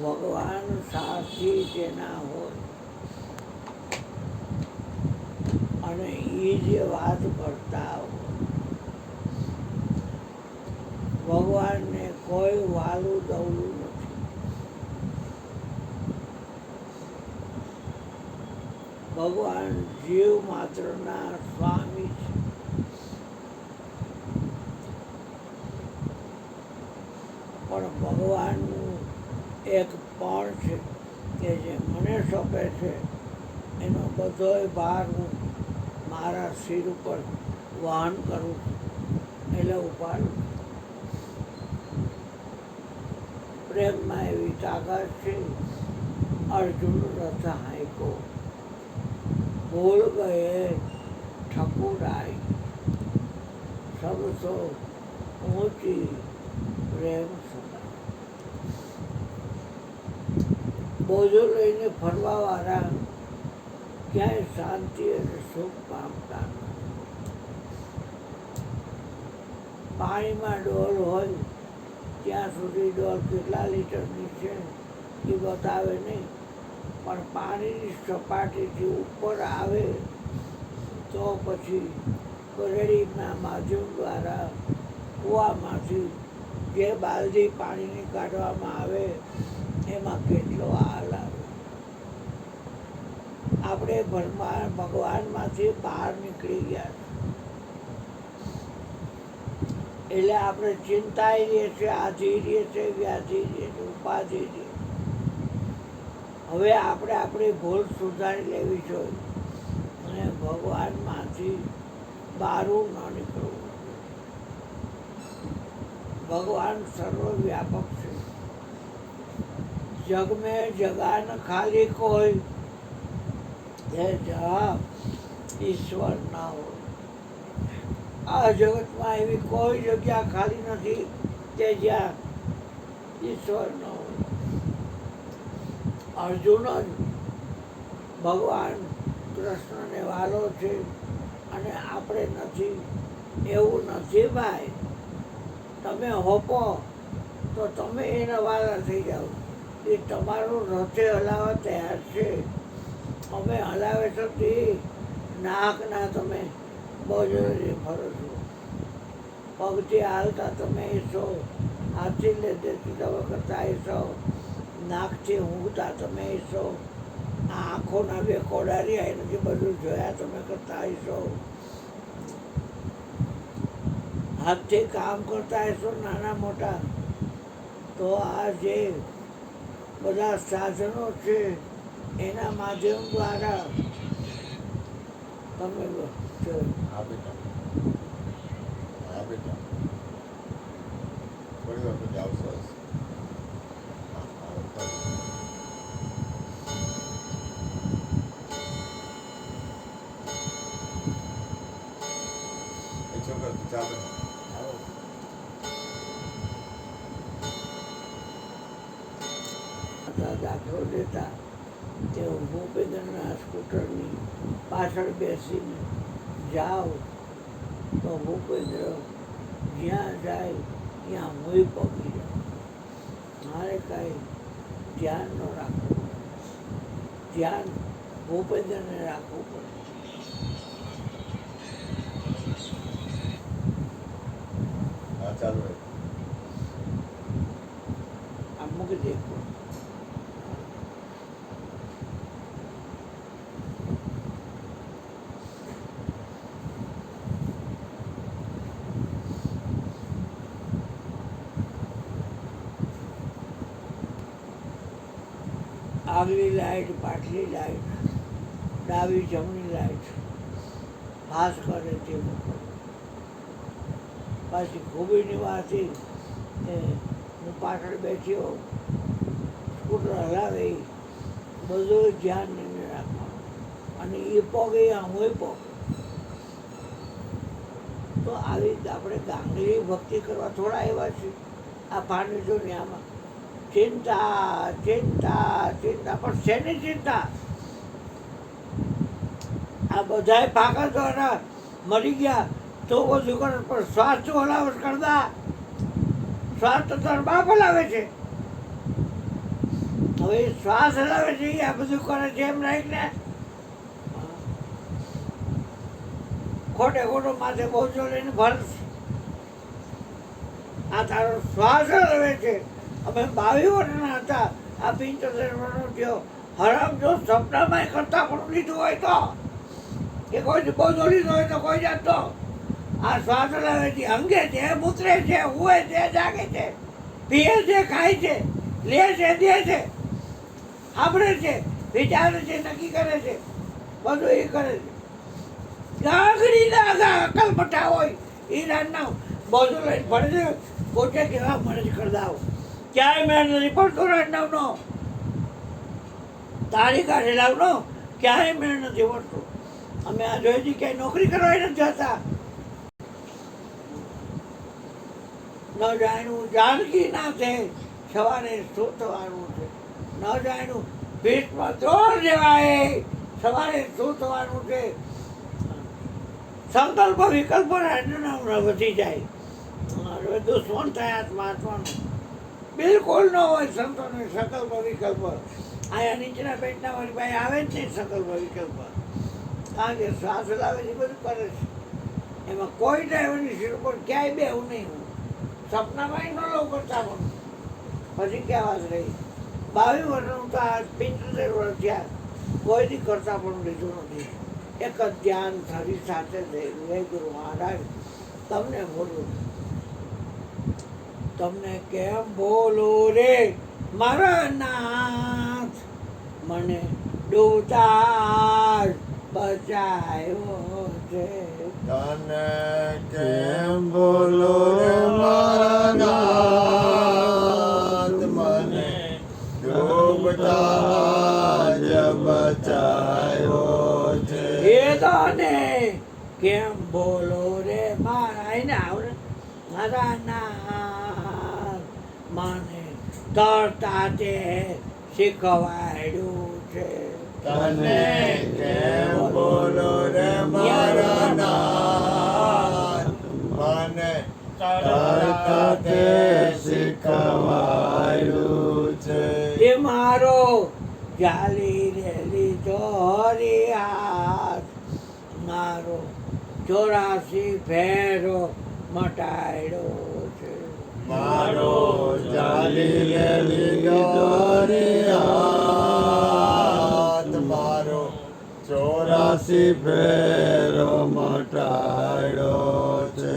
ભગવાન સાથી જેના હોય અને એ જે વાત કરતા હોય, ભગવાનને કોઈ વાલું દવલું નથી. ભગવાન જીવ માત્રના સ્વામી છે. પણ ભગવાનનું એક પણ છે કે જે મને સોંપે છે એનો બધોય ભાર હું મારા શિર ઉપર વહન કરું છું, એટલે ઉપાડું. પ્રેમમાં એવી તાકાત છે. અર્જુન રથ હાંકો, ભૂલ ગયે ઠકુરાઈ, સબસો ઊંચી પ્રેમ સદા. બોજો લઈને ફરવાવાળા ક્યાંય શાંતિ અને સુખ પામતા નથી. પાણીમાં ડોલ હોય ત્યાં સુધી ડોલ કેટલા લીટરની છે એ બતાવે નહીં, પણ પાણીની સપાટીથી ઉપર આવે તો પછી કરેડીના માધ્યમ દ્વારા કૂવામાંથી જે બાલદી પાણીની કાઢવામાં આવે એમાં કેટલો હાલ આવે. આપણે ભગવાનમાંથી બહાર નીકળી ગયા છે એટલે આપણે ચિંતાય રહીએ છીએ, આધી રહીએ છીએ, વ્યાધિ રહીએ છીએ, ઉપાધિ રહીએ. હવે આપણે આપણી ભૂલ સુધારી લેવી જોઈએ અને ભગવાનમાંથી બહારું ન નીકળવું. ભગવાન સર્વવ્યાપક છે. જગ મેં જગા ન ખાલી કોઈ, હે જहाँ ઈશ્વર ના હોય. આ જગતમાં એવી કોઈ જગ્યા ખાલી નથી કે જ્યાં ઈશ્વર ન હોય. અર્જુન જ ભગવાન કૃષ્ણને વાલો છે અને આપણે નથી, એવું નથી ભાઈ. તમે હોપો તો તમે એના વાલા થઈ જાઓ. એ તમારું રથે હલાવવા તૈયાર છે. અમે હલાવે તો તે નાકના તમે બોજરી ફરો છો. પગથી હાલતા તમે છો, હાથથી લેતી તમે કરતા છો, નાકથી ઊંઘતા તમે છો, આંખોના બે કોડારી એનાથી બધું જોયા તમે કરતા છો, હાથથી કામ કરતા હશો નાના મોટા. તો આ જે બધા સાધનો છે એના માધ્યમ દ્વારા તમે હા બેટા, હા બેટા, થોડી વાર પછી આવશો. છોકરા ચાલે દાખલો દેતા તે ભૂપેન્દ્રના સ્કૂટરની પાછળ બેસીને જાઓ તો ભૂપેન્દ્ર જ્યાં જાય ત્યાં હું પગી જાઉં. મારે કાંઈ ધ્યાન ન રાખવું પડે, ધ્યાન ભૂપેન્દ્રને રાખવું પડે. હા ચાલુ રહે. આ મૂકી દે. આગલી લાઈટ, પાછલી લાઈટ, ડાબી જમણી લાઈટ પાસ કરે તે લોકો. પાછી ખૂબીની વાત એ કે હું પાછળ બેઠ્યો, સ્કૂટર હલાવે, બધું ધ્યાન નહીં રાખવાનું અને એ પગે હું પગ. તો આવી રીતે આપણે ગાંગલી ભક્તિ કરવા થોડા એવા છીએ આ પાણી દુનિયામાં. ચિંતા ચિંતા ચિંતા, પણ શેની ચિંતા? આ બધાય પાકા દ્વારા મરી ગયા તો બધું કરે, પણ શ્વાસ તો હલાવટ કરતા. શ્વાસ તો તાર બાપ હલાવે છે. હવે એ શ્વાસ હલાવે છે એ આ બધું કરે છે એમ રાખીને ખોટે ખોટો માથે બોજો લઈને ભરશે. આ તારો શ્વાસ હલાવે છે. અમે 22 વર્ષના હતા, આ 75 વર્ષનો થયો. હરામ જો સપનામાં કરતા પણ લીધું હોય તો કે કોઈ બોજો લીધો હોય તો કોઈ જાતનો આ શ્વાસ હલાવે છે, અંગે છે, મૂતરે છે, હુએ છે, જાગે છે, પીએ છે, ખાય છે, લે છે, દે છે, સાંભળે છે, વિચારે છે, નક્કી કરે છે, બધું એ કરે છે. ગાગડીના અકલ મઠા હોય એ રાતના બોજો લઈને ફરે છે. પોતે કેવા મને જ કરદાવ ક્યાંય મેં નથી પડતો રાતનાવનો, તારી કાઢે લાવનો ક્યાંય મેં નથી પડતો. અમે આ જોઈ ક્યાંય નોકરી કરવા નથી જતા. ન જાણ્યું જાનકી નાથે સવારે શું થવાનું છે, ન જાણ્યું ભીષ્મ દ્રોણ જેવાય સવારે શું થવાનું છે. સંકલ્પ વિકલ્પ વધી જાય. હવે દુશ્મન થયા મહાત્માનો બિલકુલ ન હોય સંતોને સંકલ્પ વિકલ્પ. આયા નીચેના પેટના વાળી ભાઈ આવે જ નહીં સંકલ્પ વિકલ્પ, કારણ કે શ્વાસ લાવે છે બધું કરે છે. એમાં કોઈ ડ્રાઈવરની સીટ ઉપર ક્યાંય બેવું નહીં. હું સપનામાં ન લઉં કરતા પણ પછી ક્યાં વાત રહી. 22 વર્ષનું તો આ 75 વર્ષ થયા, કોઈથી કરતા પણ લીધું નથી. એક જ ધ્યાન થરી સાથે થયેલું. હે ગુરુ મહારાજ તમને બોલું, તમને કેમ બોલું રે મારા નાથ, મને ડૂબતા જ બચાયો છે. તને કેમ બોલો રે મારા નાથ, મને ડૂબતા જ બચાયો છે. એ તને કેમ બોલો રે મારા એને આવડે મારા નાથ, મને તરતા તે શીખવાડ્યું છે. તને કેમ બોલો રે મારા નાથ, મને તરતા તે શીખવાડ્યું છે. એ મારો જાલી રે લીધો હાથ, મારો 84 ફેરો મટાડ્યો છે. મારો ચાલી લીધો રે હાથ, મારો 84 ફેરો મટાડ્યો છે.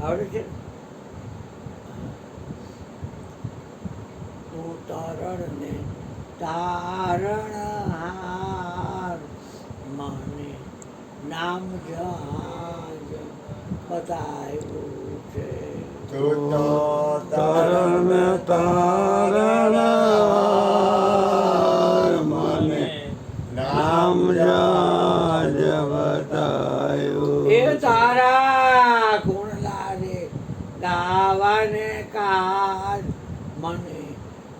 આવડે છે? તું તરણ ને તારણહાર, મને નામ જહાજ બતાવ્યું છે. તું તો તરણ તારણહાર, મને નામ જાજ બતાવ્યું. એ તારા ગુણ લારે ગાવાને કાજ, મને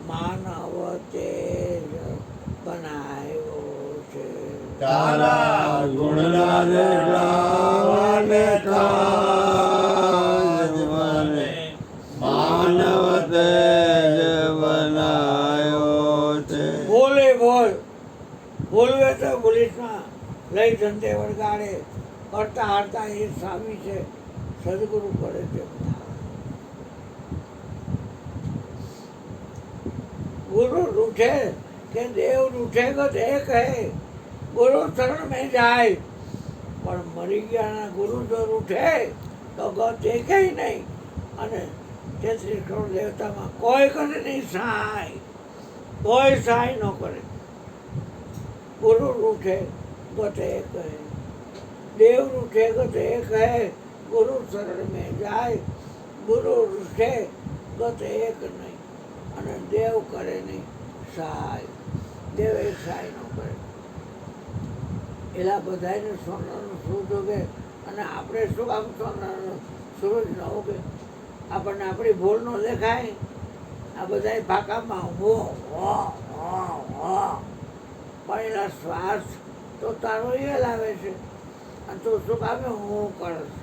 માનવ તેજ બનાવ્યો છે. તારા ગુણલાલે ગાવાને કાજ, મને માનવ તેજ બનાવ્યો છે. બોલે બોલ બોલવે તો પોલીસમાં લઈ ધંધે વળગાડે. કરતા હારતા એ સ્વામી છે, સદગુરુ કરે છે. गुरु रूठे કે દેવ રૂઠેગો તો એક હે, ગુરુ શરણ મેં જાય. પણ મરી ગયાના ગુરુ જો રૂઠે તો ગત એકેય નહીં. અને 33 કરોડ દેવતામાં કોઈ કરે નહીં સહાય, કોઈ સહાય ન કરે. ગુરુ રૂઠે ગત એક હે, દેવ રૂઠે ગત એક હે, ગુરુ શરણ મેં જાય. ગુરુ રૂઠે ગત એક નહીં, અને દેવ કરે નહીં સહાય. દેવ એક સહાય ન કરે. એલા બધાને સોનાનું સૂરજ ઉગે અને આપણે શું કામ સોનાનો સૂરજ ન ઉગે? આપણને આપણી ભૂલ ન દેખાય? આ બધા ફાંકામાં હો હો હો હો, પણ એના શ્વાસ તો તારો એ હલાવે છે, અને તું શું કામે હું કરશ?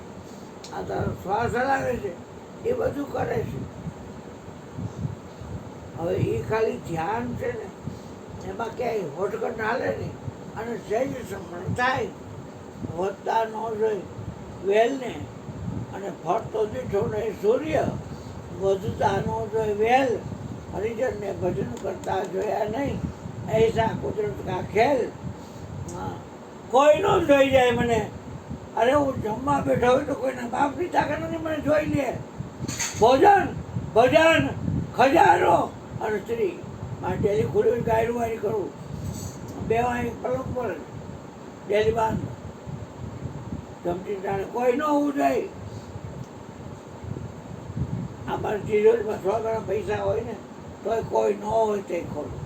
આ તારો શ્વાસ હલાવે છે, એ બધું કરે છે. હવે એ ખાલી ધ્યાન છે ને એમાં ક્યાંય હોટકટ હાલે નહીં. અને સહેજ સમરણ થાય વધતા ન જોઈ વેલને અને ફરતો દીઠો ને સૂર્ય વધતા ન જોઈ વેલ હરિજનને ભજન કરતા જોયા નહીં ऐसा કુદરત કા ખેલ. હા કોઈ નો જોઈ જાય મને. અરે હું જમવા બેઠો હોય તો કોઈના બાપની તાકાત નથી મને જોઈ લે. ભોજન ભજન ખજાનો અને સ્ત્રી મારે ડેલી ખુલ્લી ગાયરું વાળી કરું. બે વાળી પલંગ પર ડેલી બાંધ જમતી જાણે કોઈ ન હોવું જોઈએ. અમારી ચીજોમાં 100 ગણા પૈસા હોય ને તોય કોઈ ન હોય તે ખોલું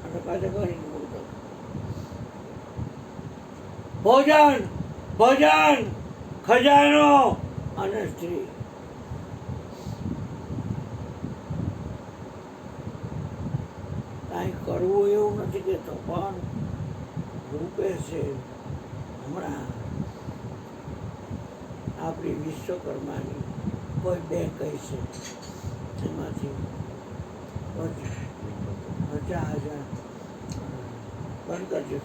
અને પાછા કરીને બોલતો ભોજન ભજન ખજાનો અને સ્ત્રી. કાંઈ કરવું એવું નથી કહેતો પણ રૂપે છે. હમણાં આપણી વિશ્વકર્માની કોઈ બે કહી છે એમાંથી 50,000 બંધ કરજો.